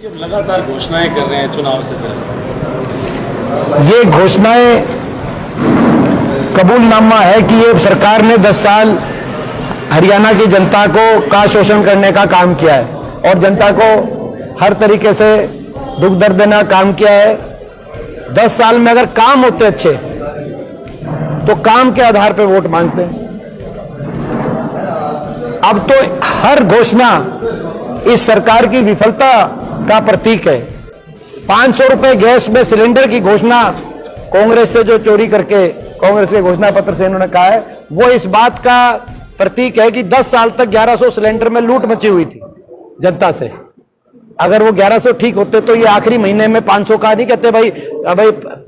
लगातार घोषणाएं कर रहे हैं चुनाव से पहले। ये घोषणाएं कबूलनामा है कि ये सरकार ने 10 साल हरियाणा की जनता का शोषण करने का काम किया है और जनता को हर तरीके से दुख दर्द देना काम किया है। 10 साल में अगर काम होते अच्छे तो काम के आधार पर वोट मांगते हैं। अब तो हर घोषणा इस सरकार की विफलता का प्रतीक है। 500 रुपए गैस में सिलेंडर की घोषणा कांग्रेस से जो चोरी करके कांग्रेस के घोषणा पत्र से इन्होंने कहा है, वो इस बात का प्रतीक है कि 10 साल तक 1100 सिलेंडर में लूट मची हुई थी जनता से। अगर वो 1100 ठीक होते तो ये आखिरी महीने में 500 का नहीं कहते भाई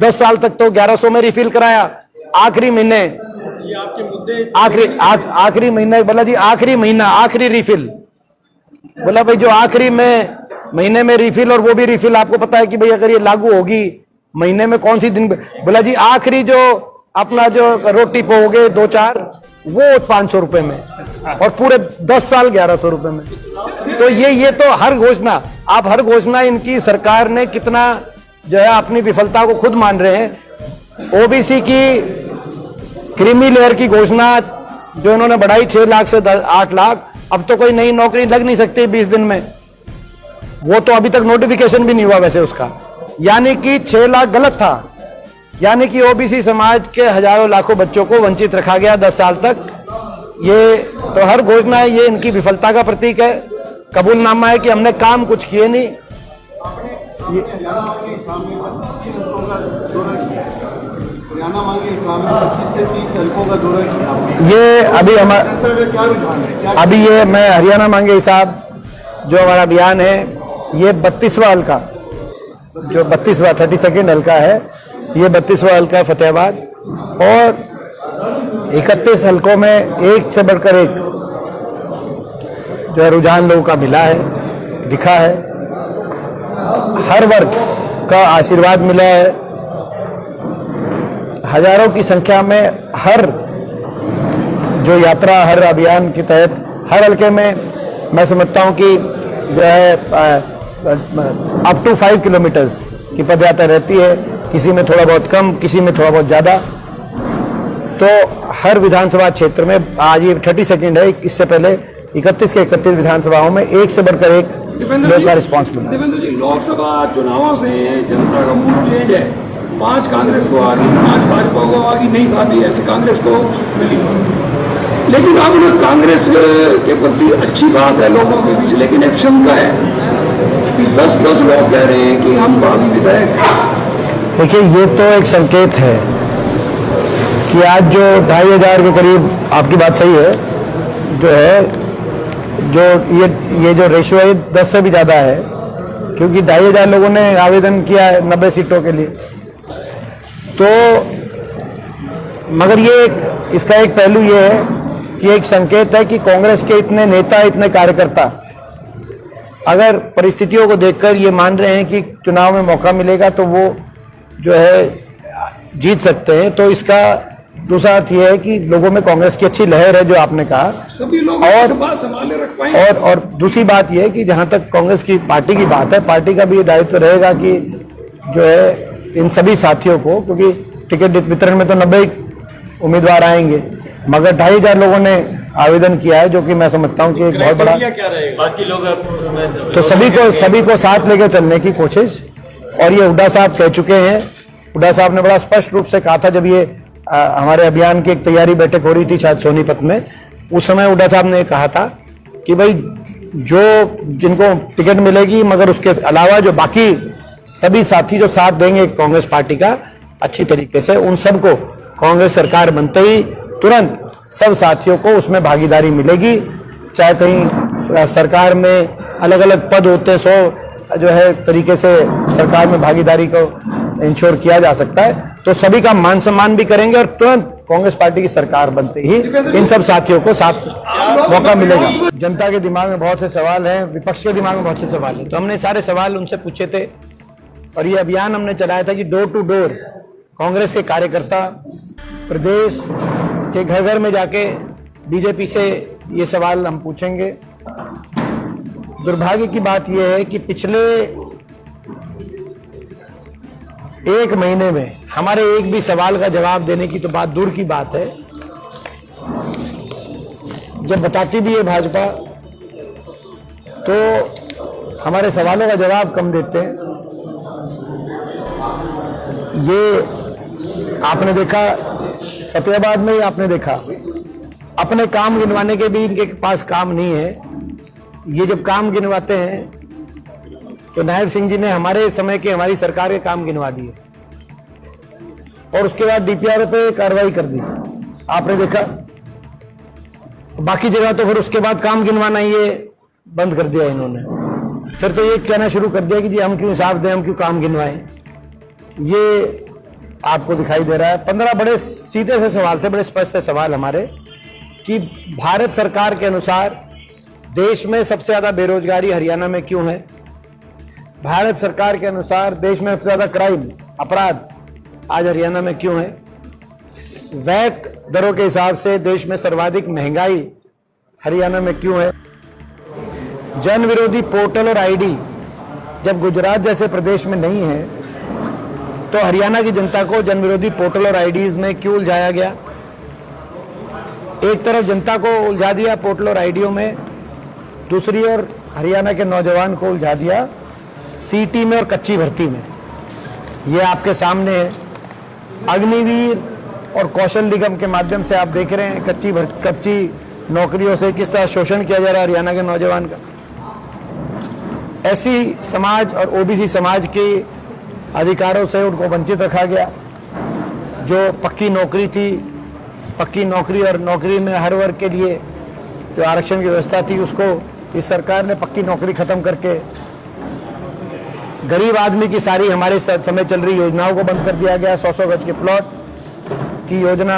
10 साल तक तो 1100 में रिफिल कराया, आखिरी महीने ये आपके मुद्दे आखिरी महीने बोला जी आखिरी महीना आखिरी रिफिल बोला भाई जो आखिरी में महीने में रिफिल, और वो भी रिफिल आपको पता है कि भाई अगर ये लागू होगी महीने में कौन सी दिन, बोला जी आखिरी जो अपना जो रोटी पोगे 2-4 वो 500 रुपए में और पूरे 10 साल 1100 रुपए में। तो ये तो हर घोषणा, आप हर घोषणा इनकी सरकार ने कितना जो है अपनी विफलता को खुद मान रहे हैं। ओबीसी की क्रीमी लेयर की घोषणा जो इन्होंने बढ़ाई 6 लाख से 8 लाख, अब तो कोई नई नौकरी लग नहीं सकती 20 दिन में, वो तो अभी तक नोटिफिकेशन भी नहीं हुआ वैसे उसका, यानी कि 6 लाख गलत था, यानी कि ओबीसी समाज के हजारों लाखों बच्चों को वंचित रखा गया 10 साल तक। ये तो हर घोषणा है, ये इनकी विफलता का प्रतीक है, कबूलनामा है कि हमने काम कुछ किए नहीं। ये अभी ये मैं हरियाणा मांगे हिसाब जो हमारा अभियान है, ये 32वां हल्का, जो 32वां 32nd हल्का है, ये 32वां हल्का फतेहाबाद, और 31 हल्कों में एक से बढ़कर एक जो है रुझान लोगों का मिला है, दिखा है, हर वर्ग का आशीर्वाद मिला है। हजारों की संख्या में हर जो यात्रा, हर अभियान के तहत हर हल्के में मैं समझता हूं कि जो है अप टू 5 किलोमीटर्स की पदयात्रा रहती है, किसी में थोड़ा बहुत कम, किसी में थोड़ा बहुत ज्यादा। तो हर विधानसभा क्षेत्र में आज ये 32nd है, इससे पहले 31 के 31 विधानसभाओं में एक से बढ़कर एक लोगों का रिस्पॉन्स मिला। देवेंद्र जी, लोकसभा चुनावों से जनता का मूड चेंज है, 5 कांग्रेस को आ गई, 5 भाजपा को आ गई, नहीं था भी ऐसे कांग्रेस को मिली। लेकिन अब कांग्रेस के प्रति अच्छी बात है लोगों के बीच, लेकिन एक शंका है कि 10-10 लोग कह रहे हैं कि हम भावी विधायक हैं। देखिए, ये तो एक संकेत है कि आज जो 2500 के करीब, आपकी बात सही है, जो है जो ये जो रेशियो है 10 से भी ज्यादा है, क्योंकि 2500 लोगों ने आवेदन किया है 90 सीटों के लिए। तो मगर ये इसका एक पहलू ये है कि एक संकेत है कि कांग्रेस के इतने नेता, इतने कार्यकर्ता अगर परिस्थितियों को देखकर ये मान रहे हैं कि चुनाव में मौका मिलेगा तो वो जो है जीत सकते हैं। तो इसका दूसरा अर्थ यह है कि लोगों में कांग्रेस की अच्छी लहर है, जो आपने कहा, सभी लोग संभाले रख पाएंगे। और दूसरी बात यह है कि जहां तक कांग्रेस की पार्टी की बात है, पार्टी का भी ये दायित्व रहेगा कि जो है इन सभी साथियों को, क्योंकि टिकट वितरण में तो 90 उम्मीदवार आएंगे, मगर 2500 लोगों ने आवेदन किया है, जो कि मैं समझता हूं कि एक बहुत बड़ा, क्या रहेगा बाकी लोग तो सभी को साथ लेकर चलने की कोशिश। और ये हुड्डा साहब कह चुके हैं, हुड्डा साहब ने बड़ा स्पष्ट रूप से कहा था जब ये हमारे अभियान की एक तैयारी बैठक हो रही थी शायद सोनीपत में, उस समय हुड्डा साहब ने कहा था कि भाई जो जिनको टिकट मिलेगी, मगर उसके अलावा जो बाकी सभी साथी जो साथ देंगे कांग्रेस पार्टी का अच्छी तरीके से, उन सबको कांग्रेस सरकार बनते ही तुरंत सब साथियों को उसमें भागीदारी मिलेगी। चाहे कहीं सरकार में अलग अलग पद होते हैं, 100 जो है तरीके से सरकार में भागीदारी को इंश्योर किया जा सकता है, तो सभी का मान सम्मान भी करेंगे और तुरंत कांग्रेस पार्टी की सरकार बनते ही इन सब साथियों को साथ मौका मिलेगा। जनता के दिमाग में बहुत से सवाल हैं, विपक्ष के दिमाग में बहुत से सवाल हैं, तो हमने सारे सवाल उनसे पूछे थे और ये अभियान हमने चलाया था कि डोर टू डोर कांग्रेस के कार्यकर्ता प्रदेश के घर घर में जाके बीजेपी से ये सवाल हम पूछेंगे। दुर्भाग्य की बात यह है कि पिछले एक महीने में हमारे एक भी सवाल का जवाब देने की तो बात दूर की बात है, जब बताती भी है भाजपा तो हमारे सवालों का जवाब कम देते हैं। ये आपने देखा फतेहाबाद में ही, आपने देखा अपने काम गिनवाने के भी इनके पास काम नहीं है। ये जब काम गिनवाते हैं तो नायब सिंह जी ने हमारे समय के, हमारी सरकार के काम गिनवा दिए और उसके बाद डीपीआर पे कार्रवाई कर दी, आपने देखा। बाकी जगह तो फिर उसके बाद काम गिनवाना ये बंद कर दिया इन्होंने। फिर तो ये कहना शुरू कर दिया कि जी हम क्यों हिसाब दें, हम क्यों काम गिनवाएं। ये आपको दिखाई दे रहा है। 15 बड़े सीधे से सवाल थे, बड़े स्पष्ट से सवाल हमारे, कि भारत सरकार के अनुसार देश में सबसे ज्यादा बेरोजगारी हरियाणा में क्यों है। भारत सरकार के अनुसार देश में सबसे ज्यादा क्राइम, अपराध आज हरियाणा में क्यों है। वैट दरों के हिसाब से देश में सर्वाधिक महंगाई हरियाणा में क्यों है। जन विरोधी पोर्टल और आईडी जब गुजरात जैसे प्रदेश में नहीं है तो हरियाणा की जनता को जन विरोधी पोर्टल और आईडीज में क्यों उलझाया गया। एक तरफ जनता को उलझा दिया पोर्टल और आईडीओ में, दूसरी ओर हरियाणा के नौजवान को उलझा दिया सीटी में और कच्ची भर्ती में। ये आपके सामने है। अग्निवीर और कौशल निगम के माध्यम से आप देख रहे हैं कच्ची नौकरियों से किस तरह शोषण किया जा रहा है हरियाणा के नौजवान का। एससी समाज और ओबीसी समाज के अधिकारों से उनको वंचित रखा गया। जो पक्की नौकरी थी, पक्की नौकरी और नौकरी में हर वर्ग के लिए जो आरक्षण की व्यवस्था थी, उसको इस सरकार ने पक्की नौकरी खत्म करके गरीब आदमी की सारी हमारे समय चल रही योजनाओं को बंद कर दिया गया। 100 गज के प्लॉट की योजना,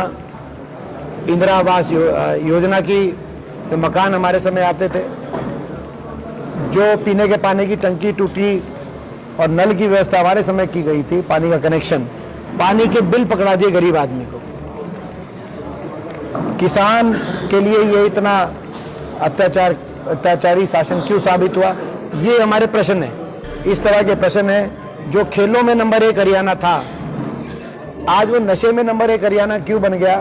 इंदिरा आवास योजना की जो मकान हमारे समय आते थे, जो पीने के पानी की टंकी टूटी और नल की व्यवस्था हमारे समय की गई थी, पानी का कनेक्शन, पानी के बिल पकड़ा दिए गरीब आदमी को। किसान के लिए ये इतना अत्याचारी शासन क्यों साबित हुआ, ये हमारे प्रश्न है। इस तरह के प्रश्न है। जो खेलों में नंबर 1 हरियाणा था, आज वो नशे में नंबर 1 हरियाणा क्यों बन गया।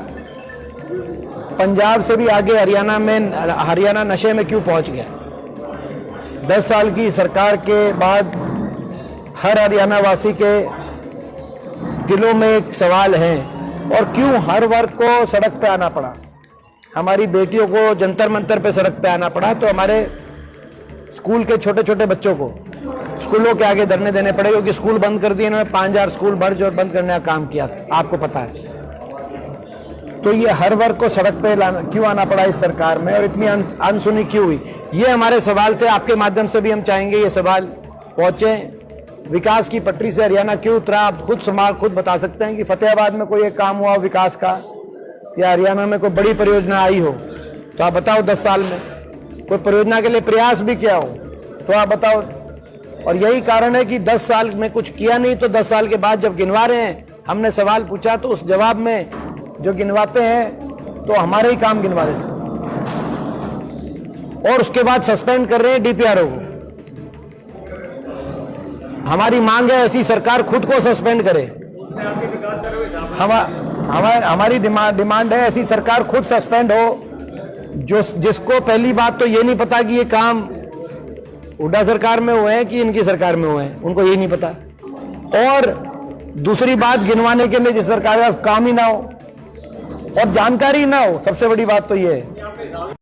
पंजाब से भी आगे हरियाणा नशे में क्यों पहुंच गया। 10 साल की सरकार के बाद हर हरियाणा वासी के दिलों में एक सवाल है, और क्यों हर वर्ग को सड़क पे आना पड़ा। हमारी बेटियों को जंतर मंतर पे सड़क पे आना पड़ा, तो हमारे स्कूल के छोटे छोटे बच्चों को स्कूलों के आगे धरने देने पड़े, क्योंकि स्कूल बंद कर दिए इन्होंने। 5000 स्कूल मर्ज और बंद करने का काम किया था, आपको पता है। तो ये हर वर्ग को सड़क पे क्यों आना पड़ा इस सरकार में, और इतनी अनसुनी क्यों हुई। ये हमारे सवाल थे। आपके माध्यम से भी हम चाहेंगे ये सवाल पहुंचे। विकास की पटरी से हरियाणा क्यों उतरा। आप खुद बता सकते हैं कि फतेहाबाद में कोई एक काम हुआ विकास का, या हरियाणा में कोई बड़ी परियोजना आई हो तो आप बताओ। 10 साल में कोई परियोजना के लिए प्रयास भी किया हो तो आप बताओ। और यही कारण है कि 10 साल में कुछ किया नहीं, तो 10 साल के बाद जब गिनवा रहे हैं, हमने सवाल पूछा तो उस जवाब में जो गिनवाते हैं तो हमारे ही काम गिनवा देते हैं, और उसके बाद सस्पेंड कर रहे हैं डीपीआरओ को। हमारी मांग है ऐसी सरकार खुद को सस्पेंड करे। हमारी डिमांड है ऐसी सरकार खुद सस्पेंड हो, जिसको पहली बात तो ये नहीं पता कि ये काम हुड्डा सरकार में हुए हैं कि इनकी सरकार में हुए हैं, उनको ये नहीं पता। और दूसरी बात, गिनवाने के लिए जिस सरकार का काम ही ना हो और जानकारी ना हो, सबसे बड़ी बात तो ये है।